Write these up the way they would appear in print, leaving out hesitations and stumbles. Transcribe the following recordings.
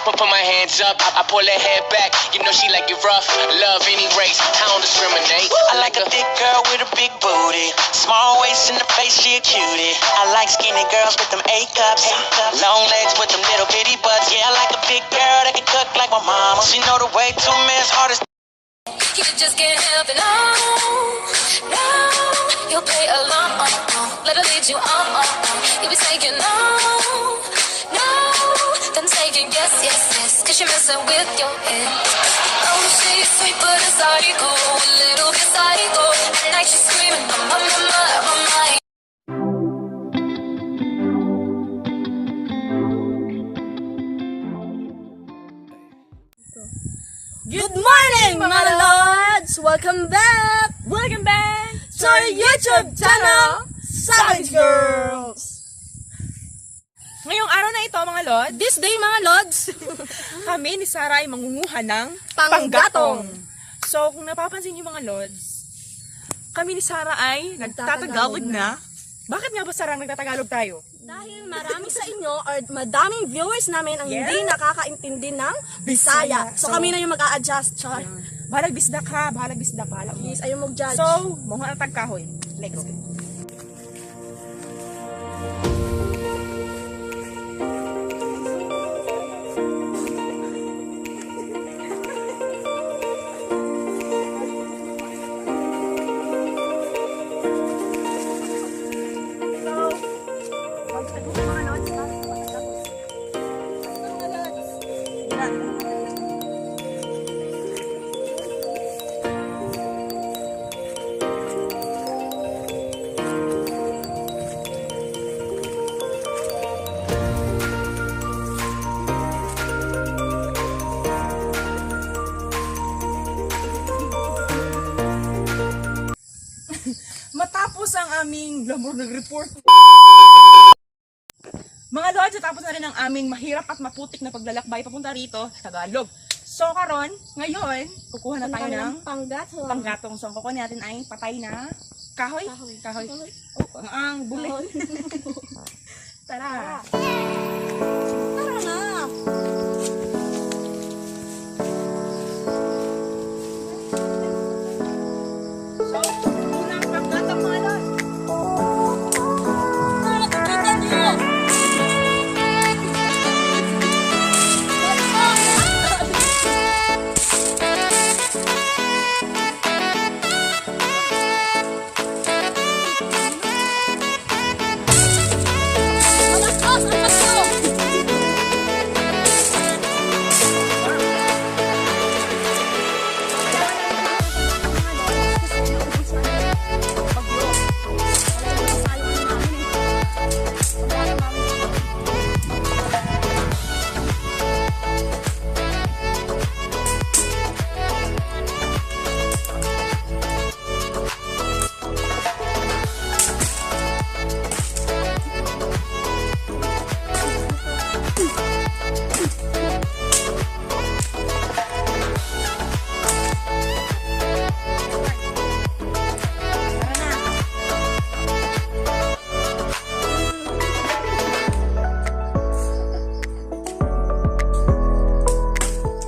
Put my hands up, I pull her head back. You know she like it rough, love any race, I don't discriminate. I like a thick girl with a big booty, small waist in the face, she a cutie. I like skinny girls with them A-cups, long legs with them little bitty butts. Yeah, I like a big girl that can cook like my mama. She know the way to man's heart is. You just can't help it, no, no. You'll play along, let her lead you on. You'll be saying no, no. Then saying yes, yes, yes, cause you're messing with your head. Oh, she's sweet but a psycho, a little bit psycho. At night she's screaming, mama, mama, mama. Good morning, mga lords! Welcome back! Welcome back To our YouTube channel, Savage Girls! Ngayong araw na ito, mga Lord, This day, mga lords, kami ni Sarah ay mangunguha ng Panggatong. So, kung napapansin niyo mga Lords, kami ni Sarah ay nagtatagalog na. Bakit nga ba, Sarah, nagtatagalog tayo? dahil marami sa inyo or madaming viewers namin ang Yeah. hindi nakakaintindi ng Bisaya. So kami na yung mag-a-adjust, char. Bahalag bisdak ha, bahalag bisdak, bahalag. Please, ayaw mag-judge. So, mga tagkahoy. Let's go. Matapos ang aming glamour nag-report. Mga Lord, natapos na rin ang aming mahirap at maputik na paglalakbay papunta rito sa Tagalog. So karon, ngayon, kukuha na tayo ng panggatong. panggatong. So ang kukuha natin ay patay na kahoy. Kahoy. Oh, ang buli. Tara. Tara na! So, unang panggatong mga Lord. Nakikita niyo! Malakas! Ang lakas!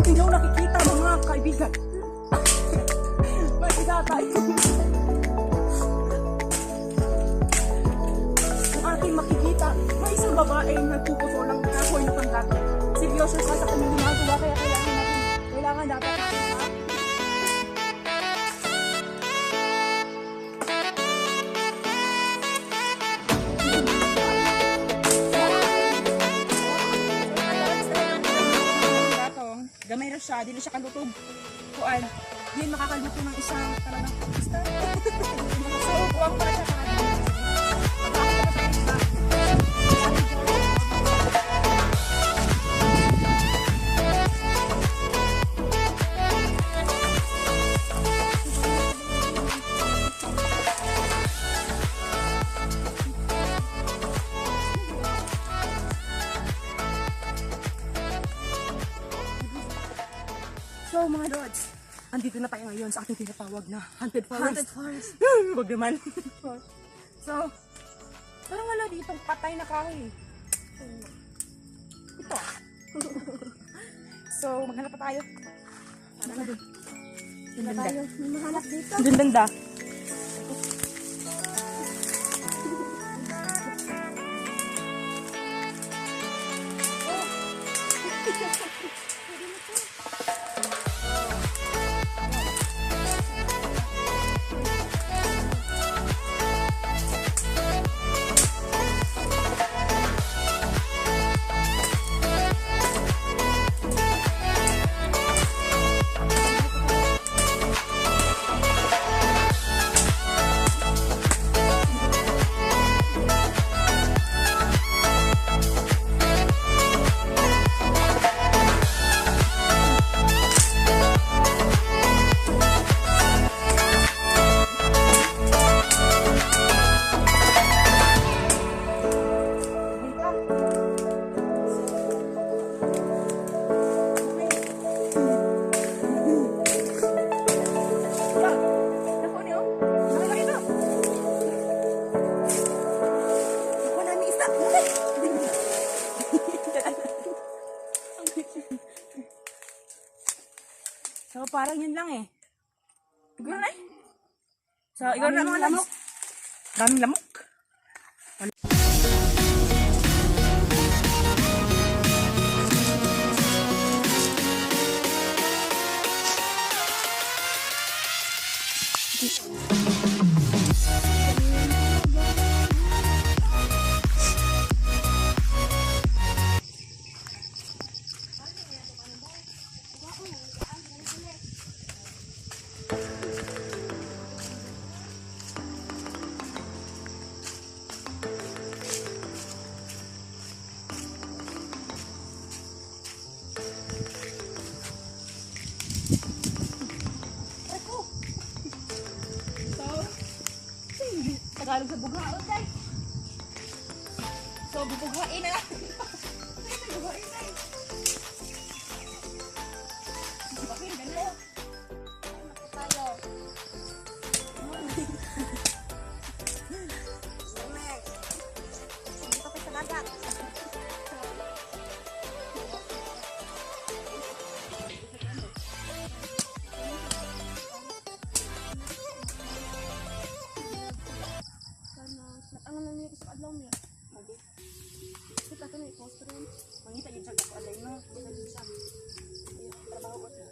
Hindi ko nakikita mga kaibigan. Magkikatay. Kung aking makikita, may isang babae na nagpupuso ng kahoy ng panggatong. Seryoso siya sa kanyang ginagawa, kaya kailangan dapat natin ha. Gamay na siya, di na siya kalutog. Kuan, di makakaluto ng isang talagang pista. So, kuwang pa na siya para dito. So mga Lords, andito na tayo ngayon sa ating tinatawag na Haunted Forest. Haunted Forest. Huwag naman. So, parang wala ditong patay na kahoy. Ito. So, maghanap pa tayo. Tara na. Doon tayo. May mahanap dito. Doon banda. So, parang yun lang eh. Siguro na eh. So, ikaw na mga lamok. Daming lamok. Tagalog sa bughaon, guys. So, bubughain na natin. Bubughain na eh. Bakit, ganda. Tayo. Dito pa sa dagat. Ang nangyay ko sa adlaw niya. Magi. Kita to ni poster rin. Mangita yun siya ako alay no. Kita din siya. Trabaho ko na.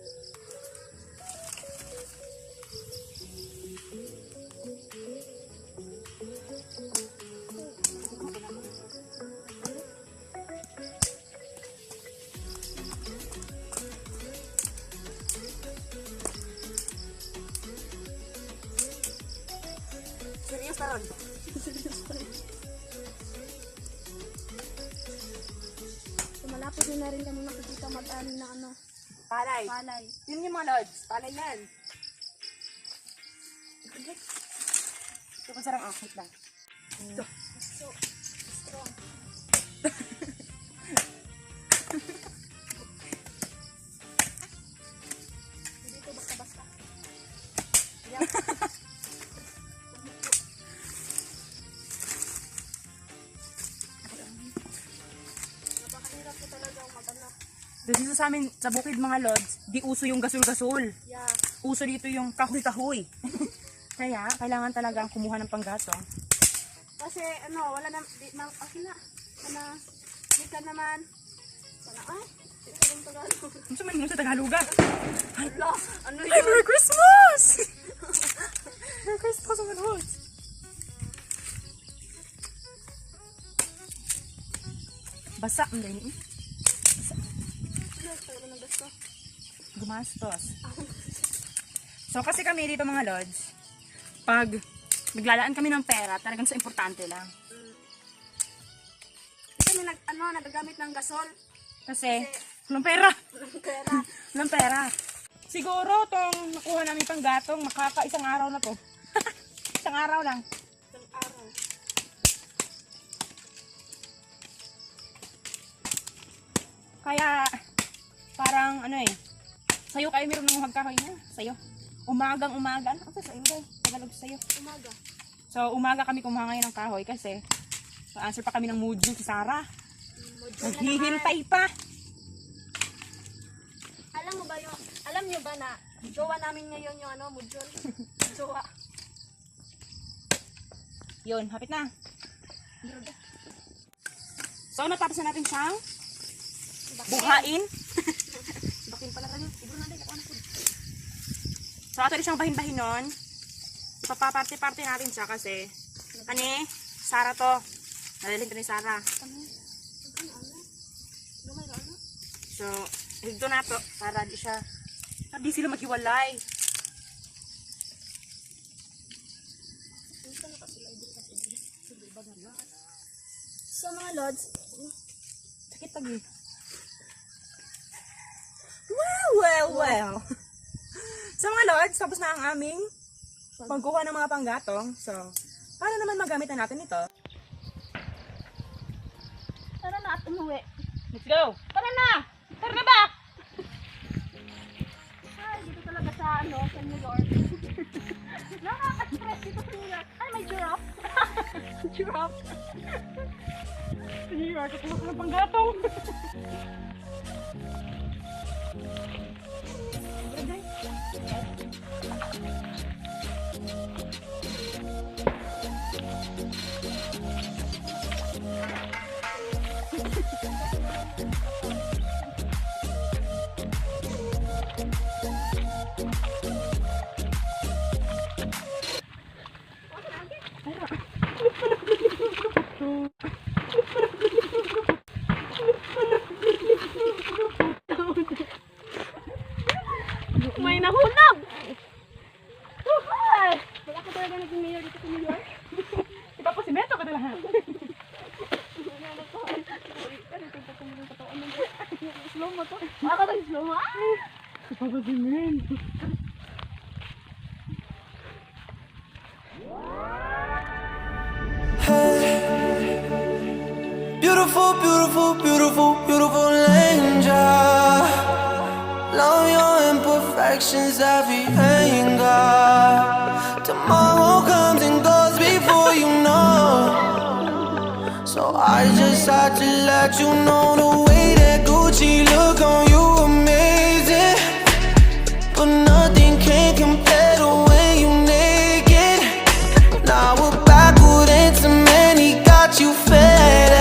Serius taron. Malapit din na rin kami makikita mag-ani na ano. Palay. Palay. Yun yung mga lods. Palay yan. Ito pa sarang akit lang. Ito. So, strong. Dito basta-basta. Yan. Napakahirap ko talaga mag-anak. Dito sa amin, sa bukid mga lods, di uso yung gasol-gasol. Yeah. Uso dito yung kahoy-kahoy. Kaya, kailangan talagang kumuha ng panggatong. Kasi ano, wala na, okay na. Ano, di ka naman. Sana, ay, di ka rin Tagalog. Ano sa mga sa Tagalogan? Ala, ano Ay, yun? Merry Christmas! Merry Christmas mga lods! Basa, ang dahil niyo. Ano, talaga ng gasto. Gumastos. So, kasi kami dito mga lods, pag naglalaan kami ng pera, talagang sa importante lang. Kasi may nagagamit ng gasol. Kasi, walang pera. Pera. Walang pera. Siguro, tong nakuha namin pang gatong, makaka isang araw na to. Isang araw lang. Isang araw. Kaya, parang ano eh, sayo kayo meron ng magkahoy niya. Sayo. Umagang-umaga. Ano sa iyo? Tagalog sayo. Umaga. So, umaga kami kumuha ngayon ng kahoy kasi answer pa kami ng module si Sarah. Naghihintay pa. Alam niyo ba na jowa namin ngayon yung ano, module? Jowa. Yun, hapit na. So, natapos na natin siyang buhain. Bakin pala rin. Siguro na din ako na food. So, ato rin siyang bahin-bahin nun. Ipapaparte-parte natin siya kasi Sarah to. Nalilin to ni Sarah. So, dito na to para di sila maghiwalay. So mga lods, Sakit tagi. Well. So mga lords, tapos na ang aming pagkuha ng mga panggatong. So, paano naman magamit na natin ito? tara na at umuwi. Let's go! Tara na! Tara na ba? Ay, dito talaga sa ano, sa New York. Nakaka-stress dito sa New York. Ay, may giraffe. Giraffe! New York, ito ng panggatong. May nahulog! Ay! Wala ka talaga naging mayor dito sa New York? Ipapasimento ka na lahat. Slow mo to. Baka tayo slow mo. Ipapasimento. Beautiful, beautiful, beautiful, beautiful angel. Love your imperfections, every anger. Tomorrow comes and goes before you know. So I just had to let you know the way that Gucci look on you amazing. But nothing can compare to when you naked. Now we're backward into many, got you fed.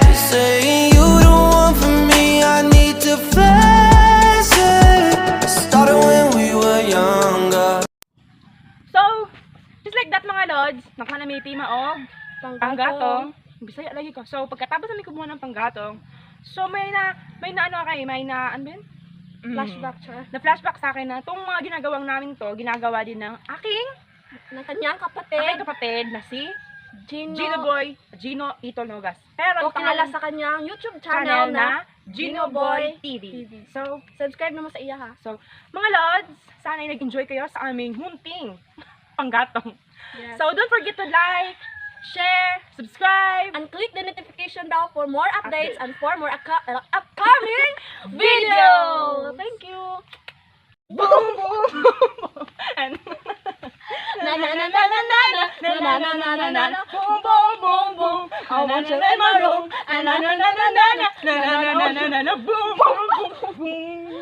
You're saying you the one for me, I need to flex it. Started when we were younger. So, just like that mga lods, nakuha na may tima o panggatong. Bisaya lagi ko. So, pagkatapos namin kumuha ng panggatong, so may na ano ba yun? Flashback siya. Na-flashback sa akin na itong mga ginagawang namin to, ginagawa din ng aking Ng kanyang kapatid. na si Gino. Gino Ito Nogas. Pero O kilala sa kanyang YouTube channel na Gino Boy TV. So, subscribe naman sa iya ha. So, mga lods, sana ay nag-enjoy kayo sa aming munting panggatong. Yes. So, don't forget to like, share, subscribe, And click the notification bell for more updates and for more upcoming video. Thank you. boom, boom, boom, and Na na na na na na na na na na na na na. boom, boom, boom, boom. I want you in my room. And na na na na na na na na na na na boom, boom, boom, boom.